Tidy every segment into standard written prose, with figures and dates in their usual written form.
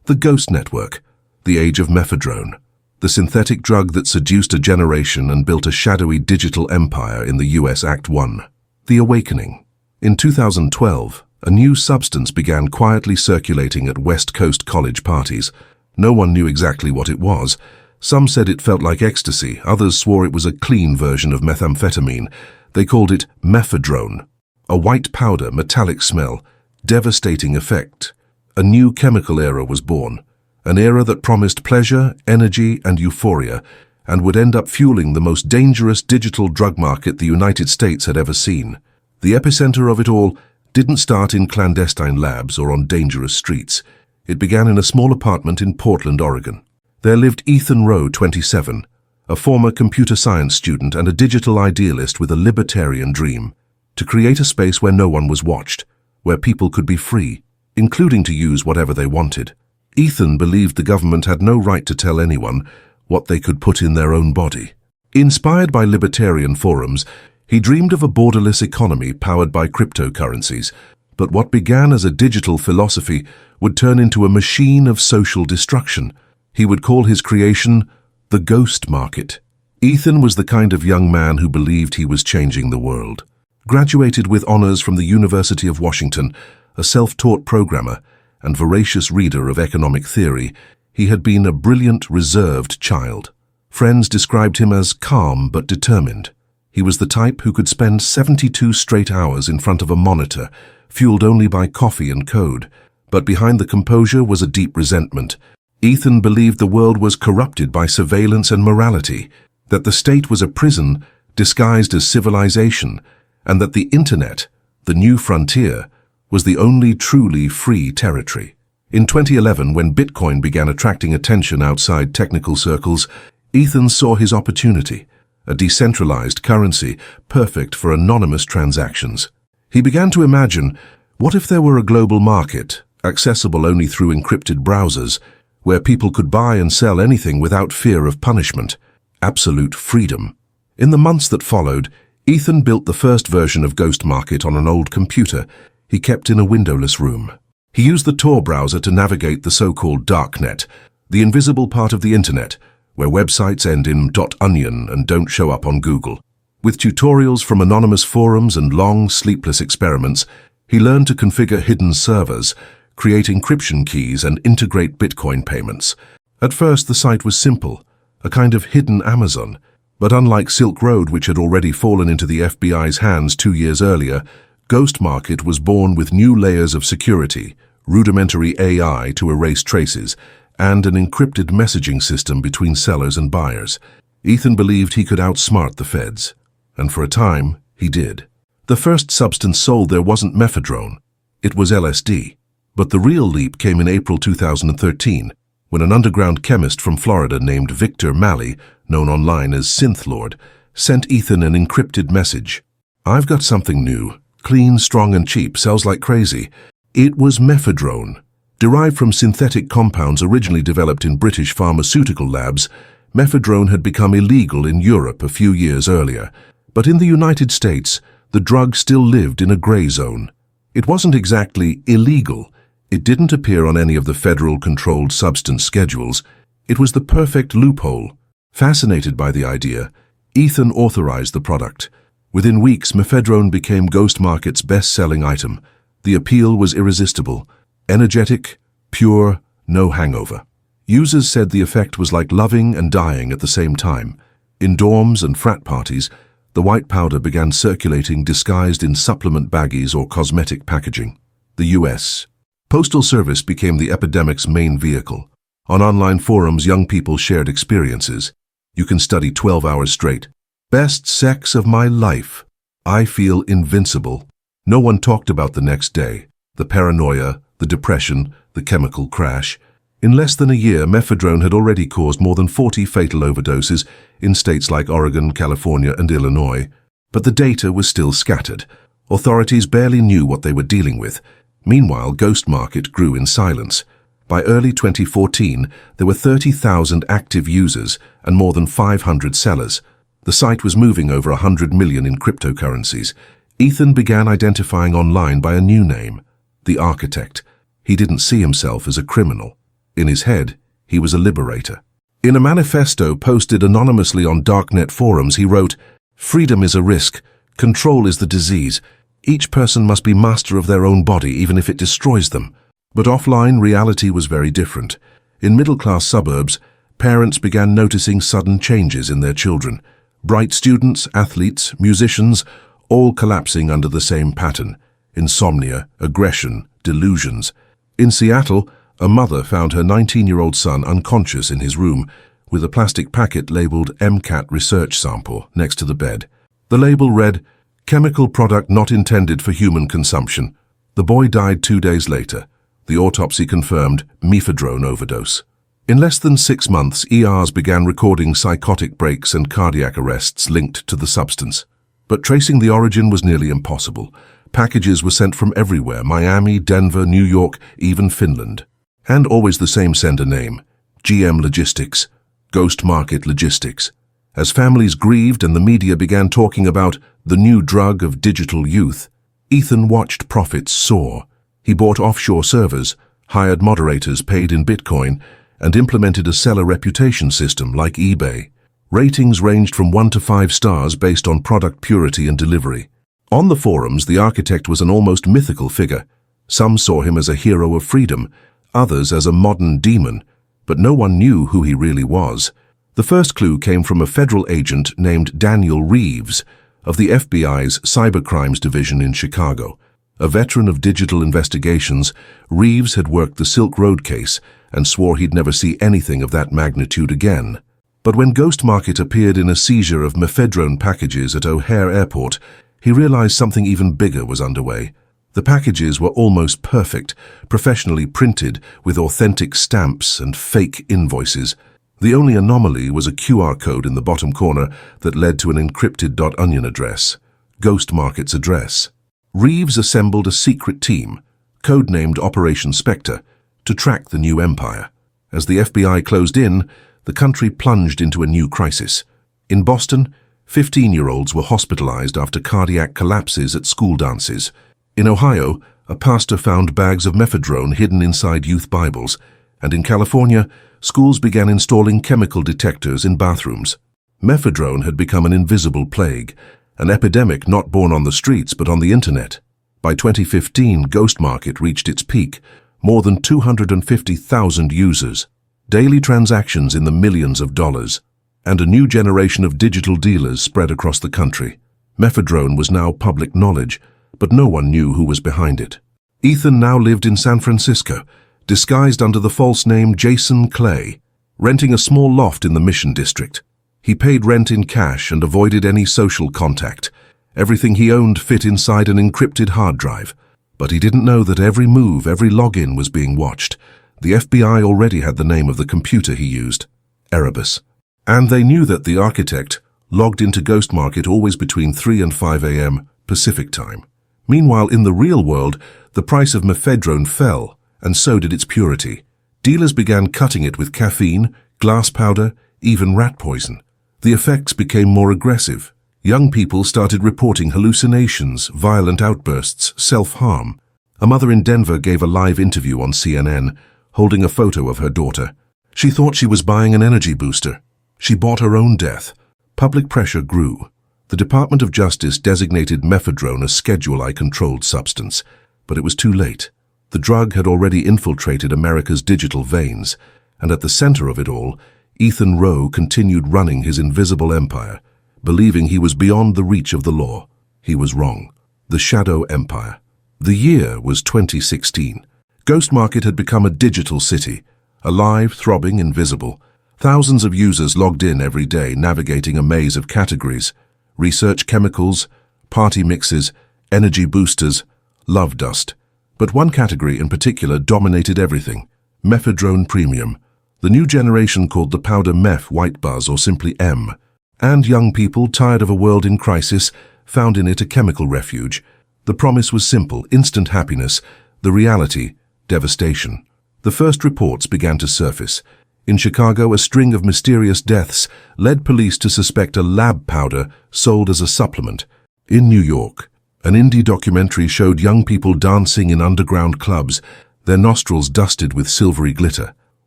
The Ghost Network, the age of Mephedrone, the synthetic drug that seduced a generation and built a shadowy digital empire in the US Act 1. The Awakening. In 2012, a new substance began quietly circulating at West Coast college parties. No one knew exactly what it was. Some said it felt like ecstasy, others swore it was a clean version of methamphetamine. They called it Mephedrone. A white powder, metallic smell, devastating effect. A new chemical era was born. An era that promised pleasure, energy, and euphoria, and would end up fueling the most dangerous digital drug market the United States had ever seen. The epicenter of it all didn't start in clandestine labs or on dangerous streets. It began in a small apartment in Portland, Oregon. There lived Ethan Rowe, 27, a former computer science student and a digital idealist with a libertarian dream, to create a space where no one was watched, where people could be free, including to use whatever they wanted. Ethan believed the government had no right to tell anyone what they could put in their own body. Inspired by libertarian forums, he dreamed of a borderless economy powered by cryptocurrencies, but what began as a digital philosophy would turn into a machine of social destruction. He would call his creation the ghost market. Ethan was the kind of young man who believed he was changing the world. Graduated with honors from the University of Washington, a self-taught programmer and voracious reader of economic theory, he had been a brilliant, reserved child. Friends described him as calm but determined. He was the type who could spend 72 straight hours in front of a monitor, fueled only by coffee and code. But behind the composure was a deep resentment. Ethan believed the world was corrupted by surveillance and morality, that the state was a prison disguised as civilization, and that the internet, the new frontier, was the only truly free territory. In 2011, when Bitcoin began attracting attention outside technical circles, Ethan saw his opportunity, a decentralized currency perfect for anonymous transactions. He began to imagine, what if there were a global market, accessible only through encrypted browsers, where people could buy and sell anything without fear of punishment? Absolute freedom. In the months that followed, Ethan built the first version of Ghost Market on an old computer he kept in a windowless room. He used the Tor browser to navigate the so-called Darknet, the invisible part of the internet, where websites end in .onion and don't show up on Google. With tutorials from anonymous forums and long, sleepless experiments, he learned to configure hidden servers, create encryption keys, and integrate Bitcoin payments. At first, the site was simple, a kind of hidden Amazon. But unlike Silk Road, which had already fallen into the FBI's hands 2 years earlier, Ghost Market was born with new layers of security, rudimentary AI to erase traces, and an encrypted messaging system between sellers and buyers. Ethan believed he could outsmart the feds, and for a time, he did. The first substance sold there wasn't Mephedrone, it was LSD. But the real leap came in April 2013, when an underground chemist from Florida named Victor Malley, known online as Synth Lord, sent Ethan an encrypted message. "I've got something new, clean, strong, and cheap, sells like crazy." It was Mephedrone. Derived from synthetic compounds originally developed in British pharmaceutical labs, Mephedrone had become illegal in Europe a few years earlier. But in the United States, the drug still lived in a gray zone. It wasn't exactly illegal. It didn't appear on any of the federal controlled substance schedules. It was the perfect loophole. Fascinated by the idea, Ethan authorized the product. Within weeks, Mephedrone became Ghost Market's best-selling item. The appeal was irresistible. Energetic, pure, no hangover. Users said the effect was like loving and dying at the same time. In dorms and frat parties, the white powder began circulating disguised in supplement baggies or cosmetic packaging. The U.S. Postal Service became the epidemic's main vehicle. On online forums, young people shared experiences. "You can study 12 hours straight. Best sex of my life. I feel invincible." No one talked about the next day, the paranoia, the depression, the chemical crash. In less than a year, Mephedrone had already caused more than 40 fatal overdoses in states like Oregon, California, and Illinois. But the data was still scattered. Authorities barely knew what they were dealing with. Meanwhile, Ghost Market grew in silence. By early 2014, there were 30,000 active users and more than 500 sellers. The site was moving over 100 million in cryptocurrencies. Ethan began identifying online by a new name, the Architect. He didn't see himself as a criminal. In his head, he was a liberator. In a manifesto posted anonymously on Darknet forums, he wrote, "Freedom is a risk. Control is the disease. Each person must be master of their own body, even if it destroys them." But offline, reality was very different. In middle-class suburbs, parents began noticing sudden changes in their children. Bright students, athletes, musicians, all collapsing under the same pattern: insomnia, aggression, delusions. In Seattle, a mother found her 19-year-old son unconscious in his room, with a plastic packet labeled MCAT research sample next to the bed. The label read, "Chemical product not intended for human consumption." The boy died 2 days later. The autopsy confirmed Mephedrone overdose. In less than 6 months, ERs began recording psychotic breaks and cardiac arrests linked to the substance. But tracing the origin was nearly impossible. Packages were sent from everywhere: Miami, Denver, New York, even Finland. And always the same sender name: GM Logistics, Ghost Market Logistics. As families grieved and the media began talking about the new drug of digital youth, Ethan watched profits soar. He bought offshore servers, hired moderators paid in Bitcoin, and implemented a seller reputation system like eBay. Ratings ranged from 1 to 5 stars based on product purity and delivery. On the forums, the architect was an almost mythical figure. Some saw him as a hero of freedom, others as a modern demon, but no one knew who he really was. The first clue came from a federal agent named Daniel Reeves of the FBI's Cybercrimes Division in Chicago. A veteran of digital investigations, Reeves had worked the Silk Road case and swore he'd never see anything of that magnitude again. But when Ghost Market appeared in a seizure of Mephedrone packages at O'Hare Airport, he realized something even bigger was underway. The packages were almost perfect, professionally printed with authentic stamps and fake invoices. The only anomaly was a QR code in the bottom corner that led to an encrypted .onion address, Ghost Market's address. Reeves assembled a secret team, codenamed Operation Spectre, to track the new empire. As the FBI closed in, the country plunged into a new crisis. In Boston, 15-year-olds were hospitalized after cardiac collapses at school dances. In Ohio, a pastor found bags of Mephedrone hidden inside youth Bibles. And in California, schools began installing chemical detectors in bathrooms. Mephedrone had become an invisible plague, an epidemic not born on the streets but on the internet. By 2015, Ghost Market reached its peak, more than 250,000 users, daily transactions in the millions of dollars, and a new generation of digital dealers spread across the country. Mephedrone was now public knowledge, but no one knew who was behind it. Ethan now lived in San Francisco, disguised under the false name Jason Clay, renting a small loft in the Mission District. He paid rent in cash and avoided any social contact. Everything he owned fit inside an encrypted hard drive. But he didn't know that every move, every login was being watched. The FBI already had the name of the computer he used, Erebus. And they knew that the architect logged into Ghost Market always between 3 and 5 a.m. Pacific time. Meanwhile, in the real world, the price of Mephedrone fell, and so did its purity. Dealers began cutting it with caffeine, glass powder, even rat poison. The effects became more aggressive. Young people started reporting hallucinations, violent outbursts, self-harm. A mother in Denver gave a live interview on CNN, holding a photo of her daughter. She thought she was buying an energy booster. She bought her own death. Public pressure grew. The Department of Justice designated Mephedrone a Schedule I controlled substance, but it was too late. The drug had already infiltrated America's digital veins, and at the center of it all, Ethan Rowe continued running his invisible empire, believing he was beyond the reach of the law. He was wrong. The Shadow Empire. The year was 2016. Ghost Market had become a digital city, alive, throbbing, invisible. Thousands of users logged in every day, navigating a maze of categories: research chemicals, party mixes, energy boosters, love dust. But one category in particular dominated everything: Mephedrone Premium. The new generation called the powder Meph White Buzz, or simply M. And young people, tired of a world in crisis, found in it a chemical refuge. The promise was simple: instant happiness. The reality: devastation. The first reports began to surface. In Chicago, a string of mysterious deaths led police to suspect a lab powder sold as a supplement. In New York, an indie documentary showed young people dancing in underground clubs, their nostrils dusted with silvery glitter.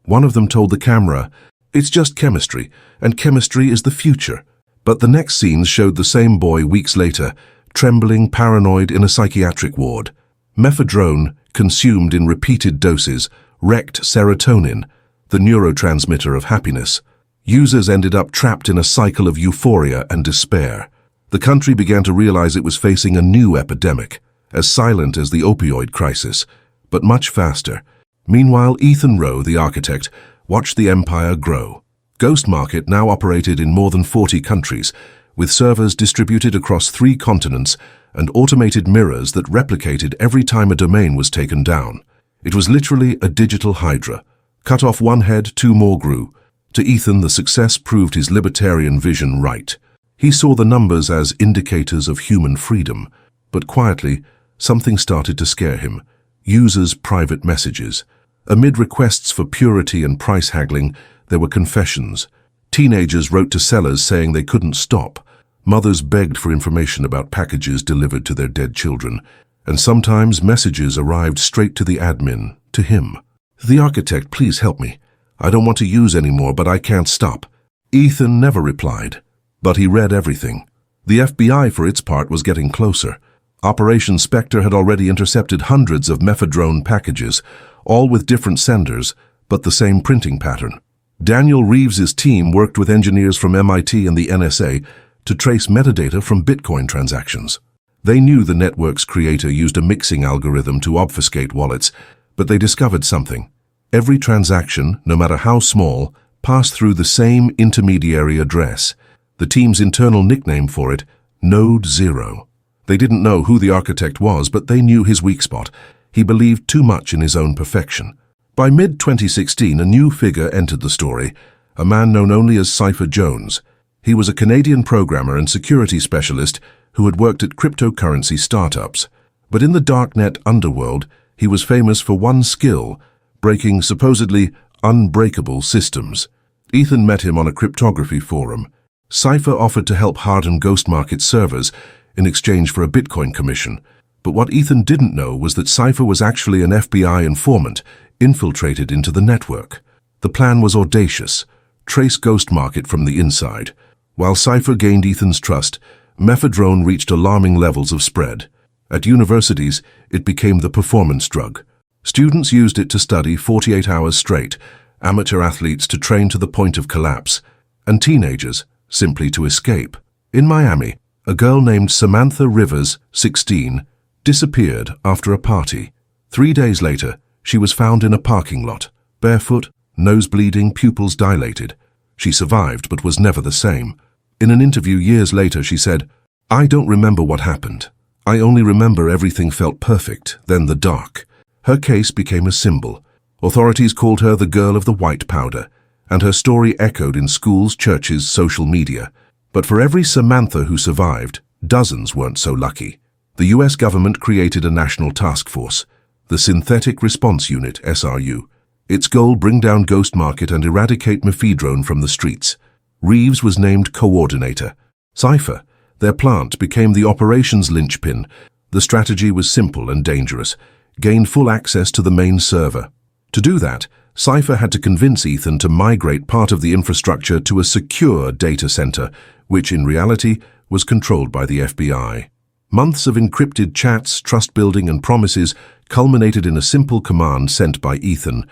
One of them told the camera, "It's just chemistry, and chemistry is the future." But the next scenes showed the same boy weeks later, trembling, paranoid in a psychiatric ward. Mephedrone, consumed in repeated doses, wrecked serotonin, the neurotransmitter of happiness. Users ended up trapped in a cycle of euphoria and despair. The country began to realize it was facing a new epidemic, as silent as the opioid crisis, but much faster. Meanwhile, Ethan Rowe, the architect, watched the empire grow. Ghost Market now operated in more than 40 countries, with servers distributed across 3 continents and automated mirrors that replicated every time a domain was taken down. It was literally a digital hydra. Cut off one head, 2 more grew. To Ethan, the success proved his libertarian vision right. He saw the numbers as indicators of human freedom, but quietly, something started to scare him. Users' private messages. Amid requests for purity and price haggling, there were confessions. Teenagers wrote to sellers saying they couldn't stop. Mothers begged for information about packages delivered to their dead children. And sometimes messages arrived straight to the admin, to him. "The architect, please help me. I don't want to use anymore, but I can't stop." Ethan never replied, but he read everything. The FBI, for its part, was getting closer. Operation Spectre had already intercepted hundreds of Mephedrone packages, all with different senders, but the same printing pattern. Daniel Reeves's team worked with engineers from MIT and the NSA to trace metadata from Bitcoin transactions. They knew the network's creator used a mixing algorithm to obfuscate wallets, but they discovered something. Every transaction, no matter how small, passed through the same intermediary address. The team's internal nickname for it, Node 0. They didn't know who the architect was, but they knew his weak spot. He believed too much in his own perfection. By mid-2016, a new figure entered the story, a man known only as Cypher Jones. He was a Canadian programmer and security specialist who had worked at cryptocurrency startups. But in the Darknet underworld, he was famous for one skill, breaking supposedly unbreakable systems. Ethan met him on a cryptography forum. Cypher offered to help harden Ghost Market servers in exchange for a Bitcoin commission. But what Ethan didn't know was that Cypher was actually an FBI informant infiltrated into the network. The plan was audacious: trace Ghost Market from the inside. While Cypher gained Ethan's trust, Mephedrone reached alarming levels of spread. At universities, it became the performance drug. Students used it to study 48 hours straight, amateur athletes to train to the point of collapse, and teenagers simply to escape. In Miami, a girl named Samantha Rivers, 16, disappeared after a party. 3 days later, she was found in a parking lot, barefoot, nose bleeding, pupils dilated. She survived but was never the same. In an interview years later, she said, "I don't remember what happened. I only remember everything felt perfect, then the dark." Her case became a symbol. Authorities called her the girl of the white powder, and her story echoed in schools, churches, social media. But for every Samantha who survived, dozens weren't so lucky. The US government created a national task force, the Synthetic Response Unit, SRU. Its goal: bring down Ghost Market and eradicate Mephedrone from the streets. Reeves was named coordinator. Cypher, their plant, became the operations linchpin. The strategy was simple and dangerous: gain full access to the main server. To do that, Cypher had to convince Ethan to migrate part of the infrastructure to a secure data center, which in reality was controlled by the FBI. Months of encrypted chats, trust-building and promises culminated in a simple command sent by Ethan: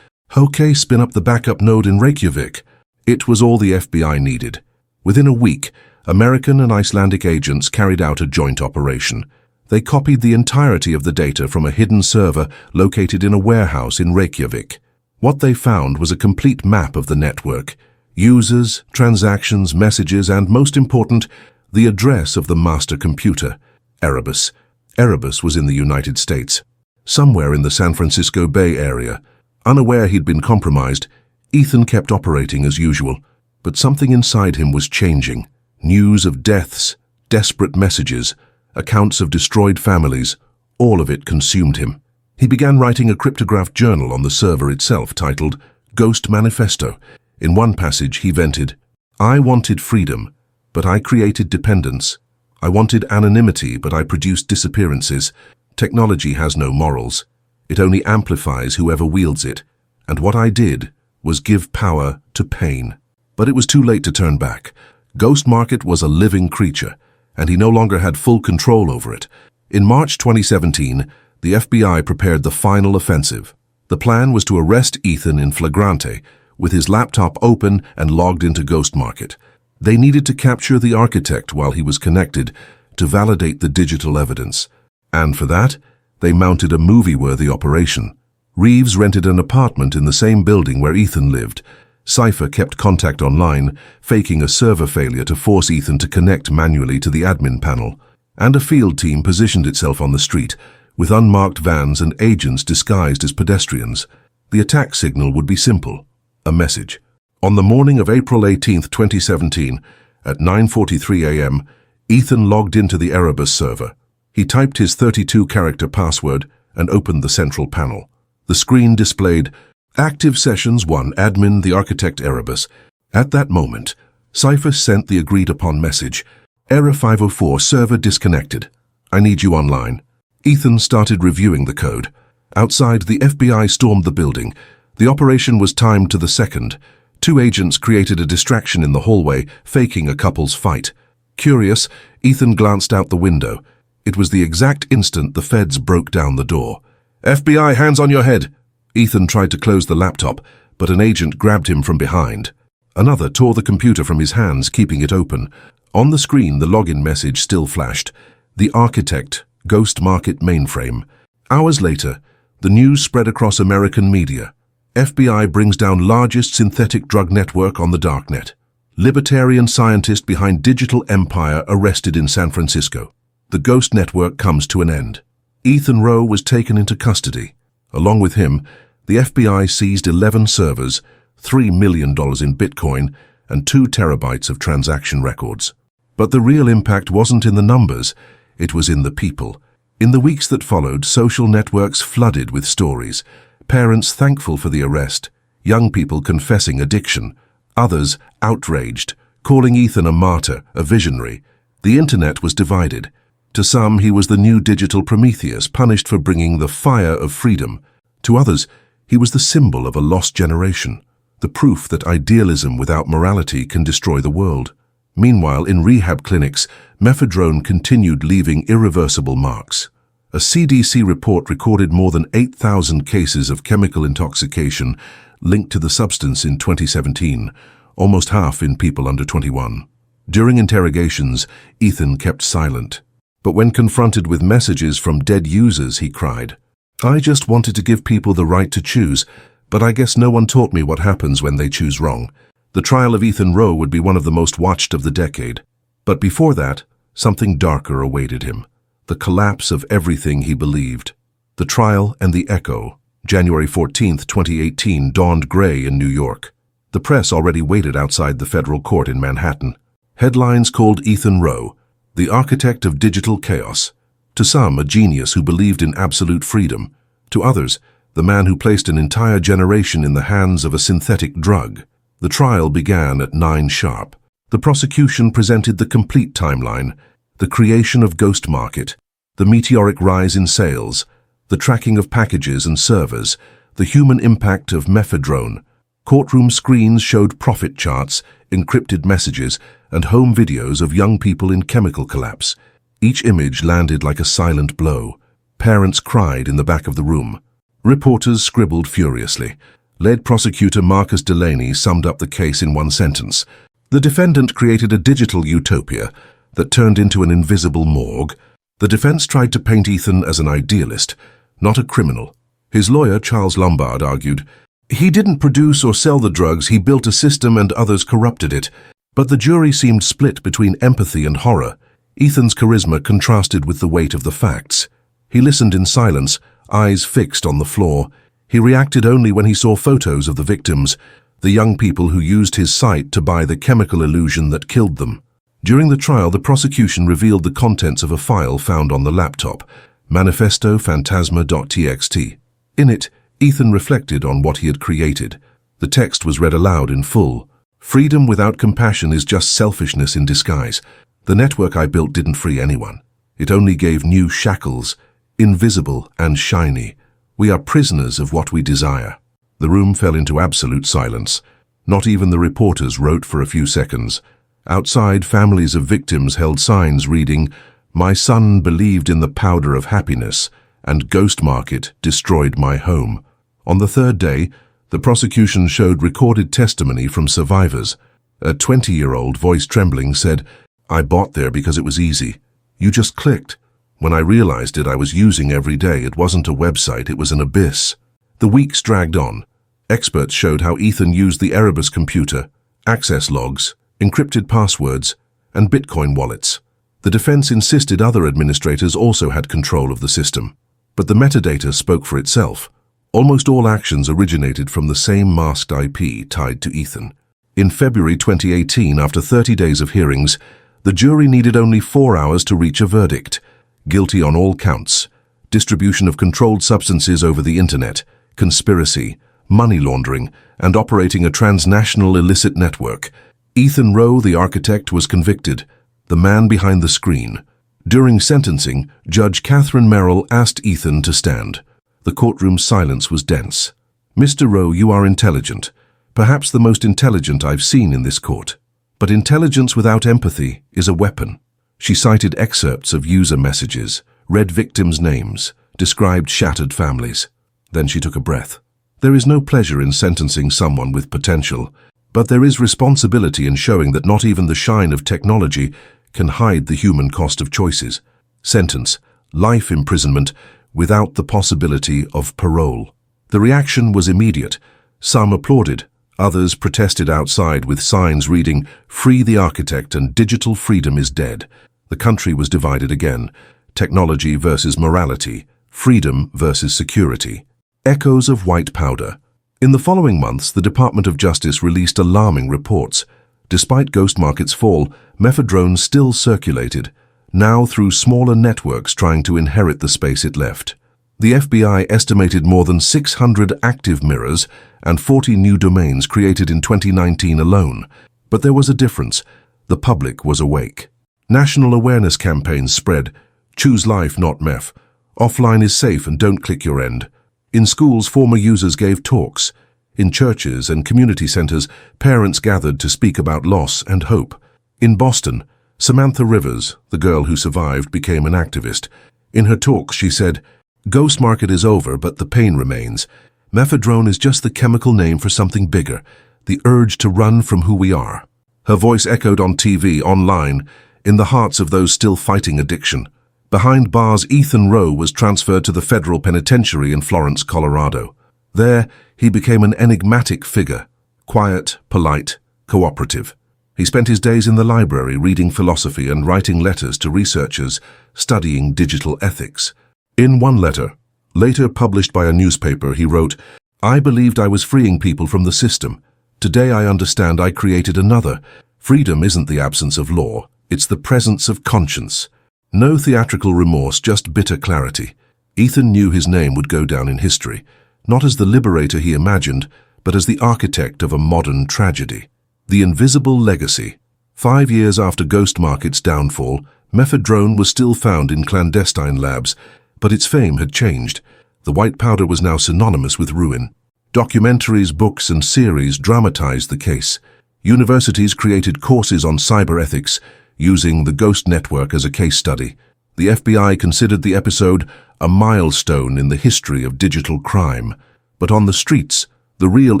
"Okay, spin up the backup node in Reykjavik." It was all the FBI needed. Within a week, American and Icelandic agents carried out a joint operation. They copied the entirety of the data from a hidden server located in a warehouse in Reykjavik. What they found was a complete map of the network: users, transactions, messages, and, most important, the address of the master computer, Erebus. Erebus was in the United States, somewhere in the San Francisco Bay Area. Unaware he'd been compromised, Ethan kept operating as usual, but something inside him was changing. News of deaths, desperate messages, accounts of destroyed families, all of it consumed him. He began writing a cryptographed journal on the server itself titled Ghost Manifesto. In one passage he vented, "I wanted freedom, but I created dependence. I wanted anonymity, but I produced disappearances. Technology has no morals. It only amplifies whoever wields it. And what I did was give power to pain. But it was too late to turn back. Ghost Market was a living creature, and he no longer had full control over it. In March 2017, the FBI prepared the final offensive. The plan was to arrest Ethan in flagrante, with his laptop open and logged into Ghost Market. They needed to capture the architect while he was connected to validate the digital evidence. And for that, they mounted a movie-worthy operation. Reeves rented an apartment in the same building where Ethan lived. Cypher kept contact online, faking a server failure to force Ethan to connect manually to the admin panel. And a field team positioned itself on the street, with unmarked vans and agents disguised as pedestrians. The attack signal would be simple: a message. On the morning of April 18, 2017, at 9:43 a.m., Ethan logged into the Erebus server. He typed his 32-character password and opened the central panel. The screen displayed, "Active Sessions 1, Admin, the Architect Erebus." At that moment, Cypher sent the agreed-upon message, "Error 504, server disconnected. I need you online." Ethan started reviewing the code. Outside, the FBI stormed the building. The operation was timed to the second. 2 agents created a distraction in the hallway, faking a couple's fight. Curious, Ethan glanced out the window. It was the exact instant the feds broke down the door. "FBI, hands on your head!" Ethan tried to close the laptop, but an agent grabbed him from behind. Another tore the computer from his hands, keeping it open. On the screen, the login message still flashed. "The Architect, Ghost Market Mainframe." Hours later, the news spread across American media. FBI brings down largest synthetic drug network on the Darknet. Libertarian scientist behind digital empire arrested in San Francisco. The Ghost Network comes to an end. Ethan Rowe was taken into custody. Along with him, the FBI seized 11 servers, $3 million in Bitcoin, and 2 terabytes of transaction records. But the real impact wasn't in the numbers, it was in the people. In the weeks that followed, social networks flooded with stories. Parents thankful for the arrest, young people confessing addiction, others outraged, calling Ethan a martyr, a visionary. The internet was divided. To some, he was the new digital Prometheus, punished for bringing the fire of freedom. To others, he was the symbol of a lost generation, the proof that idealism without morality can destroy the world. Meanwhile, in rehab clinics, Mephedrone continued leaving irreversible marks. A CDC report recorded more than 8,000 cases of chemical intoxication linked to the substance in 2017, almost half in people under 21. During interrogations, Ethan kept silent. But when confronted with messages from dead users, he cried, "I just wanted to give people the right to choose, but I guess no one taught me what happens when they choose wrong." The trial of Ethan Rowe would be one of the most watched of the decade. But before that, something darker awaited him. The collapse of everything he believed. The trial and the echo, January 14, 2018, dawned gray in New York. The press already waited outside the federal court in Manhattan. Headlines called Ethan Rowe, the architect of digital chaos. To some, a genius who believed in absolute freedom. To others, the man who placed an entire generation in the hands of a synthetic drug. The trial began at 9 sharp. The prosecution presented the complete timeline: the creation of Ghost Market, the meteoric rise in sales, the tracking of packages and servers, the human impact of Mephedrone. Courtroom screens showed profit charts, encrypted messages, and home videos of young people in chemical collapse. Each image landed like a silent blow. Parents cried in the back of the room. Reporters scribbled furiously. Lead prosecutor Marcus Delaney summed up the case in one sentence: "The defendant created a digital utopia that turned into an invisible morgue." The defense tried to paint Ethan as an idealist, not a criminal. His lawyer, Charles Lombard, argued, "He didn't produce or sell the drugs, he built a system and others corrupted it." But the jury seemed split between empathy and horror. Ethan's charisma contrasted with the weight of the facts. He listened in silence, eyes fixed on the floor. He reacted only when he saw photos of the victims, the young people who used his site to buy the chemical illusion that killed them. During the trial, the prosecution revealed the contents of a file found on the laptop, manifestophantasma.txt. In it, Ethan reflected on what he had created. The text was read aloud in full. "Freedom without compassion is just selfishness in disguise. The network I built didn't free anyone. It only gave new shackles, invisible and shiny. We are prisoners of what we desire." The room fell into absolute silence. Not even the reporters wrote for a few seconds. Outside, families of victims held signs reading, "My son believed in the powder of happiness, and Ghost Market destroyed my home." On the third day, the prosecution showed recorded testimony from survivors. A 20-year-old, voice trembling, said, "I bought there because it was easy. You just clicked. When I realized it, I was using every day. It wasn't a website, it was an abyss." The weeks dragged on. Experts showed how Ethan used the Erebus computer, access logs, encrypted passwords, and Bitcoin wallets. The defense insisted other administrators also had control of the system. But the metadata spoke for itself. Almost all actions originated from the same masked IP tied to Ethan. In February 2018, after 30 days of hearings, the jury needed only 4 hours to reach a verdict. Guilty on all counts: distribution of controlled substances over the internet, conspiracy, money laundering, and operating a transnational illicit network. Ethan Rowe, the architect, was convicted, the man behind the screen. During sentencing, Judge Catherine Merrill asked Ethan to stand. The courtroom's silence was dense. "Mr. Rowe, you are intelligent, perhaps the most intelligent I've seen in this court. But intelligence without empathy is a weapon." She cited excerpts of user messages, read victims' names, described shattered families. Then she took a breath. There is no pleasure in sentencing someone with potential, but there is responsibility in showing that not even the shine of technology can hide the human cost of choices. Sentence: life imprisonment without the possibility of parole. The reaction was immediate. Some applauded, others protested outside with signs reading, "Free the architect and digital freedom is dead." The country was divided again. Technology versus morality, freedom versus security. Echoes of white powder. In the following months, the Department of Justice released alarming reports. Despite Ghost Market's fall, Mephedrone still circulated, now through smaller networks trying to inherit the space it left. The FBI estimated more than 600 active mirrors and 40 new domains created in 2019 alone. But there was a difference. The public was awake. National awareness campaigns spread. "Choose life, not meth." "Offline is safe and don't click your end." In schools, former users gave talks. In churches and community centers, parents gathered to speak about loss and hope. In Boston, Samantha Rivers, the girl who survived, became an activist. In her talk, she said, "Ghost Market is over, but the pain remains. Mephedrone is just the chemical name for something bigger, the urge to run from who we are." Her voice echoed on TV, online, in the hearts of those still fighting addiction. Behind bars, Ethan Rowe was transferred to the federal penitentiary in Florence, Colorado. There, he became an enigmatic figure, quiet, polite, cooperative. He spent his days in the library reading philosophy and writing letters to researchers studying digital ethics. In one letter, later published by a newspaper, he wrote, "I believed I was freeing people from the system. Today I understand I created another. Freedom isn't the absence of law, it's the presence of conscience." No theatrical remorse, just bitter clarity. Ethan knew his name would go down in history, not as the liberator he imagined, but as the architect of a modern tragedy. The invisible legacy. 5 years after Ghost Market's downfall, Mephedrone was still found in clandestine labs, but its fame had changed. The white powder was now synonymous with ruin. Documentaries, books, and series dramatized the case. Universities created courses on cyber ethics, using the Ghost Network as a case study. The FBI considered the episode a milestone in the history of digital crime. But on the streets, the real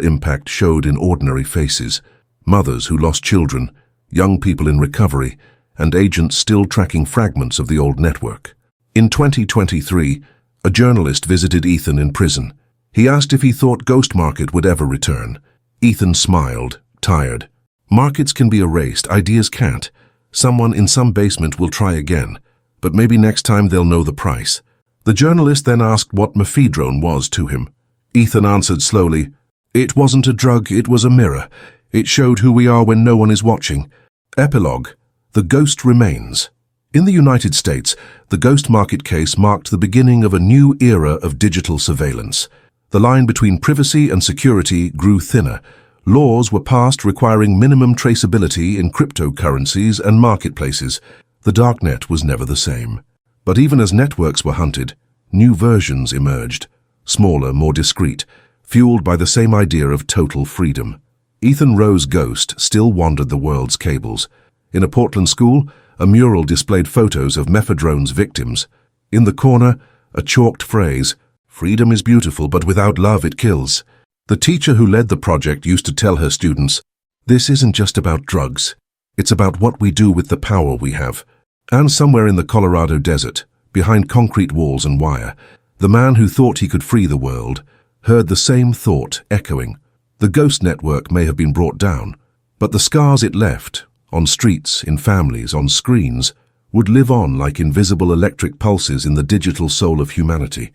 impact showed in ordinary faces. Mothers who lost children, young people in recovery, and agents still tracking fragments of the old network. In 2023, a journalist visited Ethan in prison. He asked if he thought Ghost Market would ever return. Ethan smiled, tired. "Markets can be erased, ideas can't. Someone in some basement will try again, but maybe next time they'll know the price." The journalist then asked what Mephedrone was to him. Ethan answered slowly, "It wasn't a drug, it was a mirror. It showed who we are when no one is watching." Epilogue: The ghost remains. In the United States, the Ghost Market case marked the beginning of a new era of digital surveillance. The line between privacy and security grew thinner. Laws were passed requiring minimum traceability in cryptocurrencies and marketplaces. The Darknet was never the same. But even as networks were hunted, new versions emerged. Smaller, more discreet, fueled by the same idea of total freedom. Ethan Rowe's ghost still wandered the world's cables. In a Portland school, a mural displayed photos of Mephedrone's victims. In the corner, a chalked phrase, "Freedom is beautiful, but without love it kills." The teacher who led the project used to tell her students, "This isn't just about drugs. It's about what we do with the power we have." And somewhere in the Colorado desert, behind concrete walls and wire, the man who thought he could free the world heard the same thought echoing. The ghost network may have been brought down, but the scars it left, on streets, in families, on screens, would live on like invisible electric pulses in the digital soul of humanity.